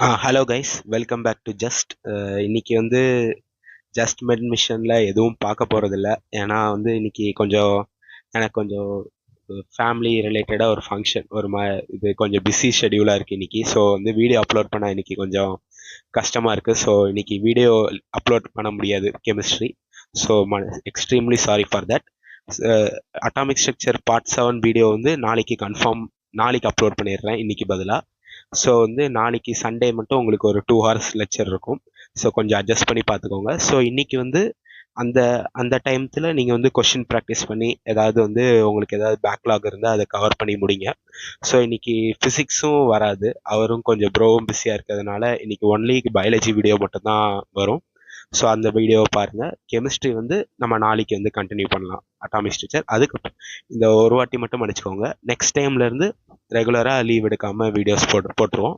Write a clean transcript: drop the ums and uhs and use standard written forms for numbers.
Hello guys, welcome back to just. இன்னைக்கு வந்து just மெட் மிஷனில் எதுவும் பார்க்க போகிறதில்ல. ஏன்னா வந்து இன்னைக்கு எனக்கு கொஞ்சம் ஃபேமிலி ரிலேட்டடாக ஒரு ஃபங்க்ஷன், இது கொஞ்சம் பிஸி ஷெடியூலாக இருக்குது இன்னைக்கு. ஸோ வந்து வீடியோ அப்லோட் பண்ண இன்னைக்கு கொஞ்சம் கஷ்டமாக இருக்குது. ஸோ இன்னைக்கு வீடியோ அப்லோட் பண்ண முடியாது chemistry. So extremely sorry for that. Atomic structure part 7 video வந்து நாளைக்கு அப்லோட் பண்ணிடுறேன் இன்னைக்கு பதிலாக. ஸோ வந்து நாளைக்கு சண்டே மட்டும் உங்களுக்கு ஒரு 2 hours லெக்சர் இருக்கும். ஸோ கொஞ்சம் அட்ஜஸ்ட் பண்ணி பார்த்துக்கோங்க. ஸோ இன்னைக்கு வந்து அந்த அந்த டைமத்தில் நீங்கள் வந்து கொஷின் ப்ராக்டிஸ் பண்ணி உங்களுக்கு ஏதாவது பேக்லாக் இருந்தால் அதை கவர் பண்ணி முடிங்க. ஸோ இன்னைக்கு ஃபிசிக்ஸும் வராது, அவரும் கொஞ்சம் ப்ரோவும் பிஸியாக இருக்கிறதுனால இன்னைக்கு ஒன்லி பயாலஜி வீடியோ மட்டும்தான் வரும். ஸோ அந்த வீடியோவை பாருங்கள். கெமிஸ்ட்ரி வந்து நம்ம நாளைக்கு வந்து கண்டினியூ பண்ணலாம், அட்டாமிக் ஸ்ட்ரக்சர். அதுக்கு இந்த ஒரு வாட்டி மட்டும் மன்னிச்சுக்கோங்க. நெக்ஸ்ட் டைம்லேருந்து ரெகுலராக லீவ் எடுக்காமல் வீடியோஸ் போட்டுருவோம்.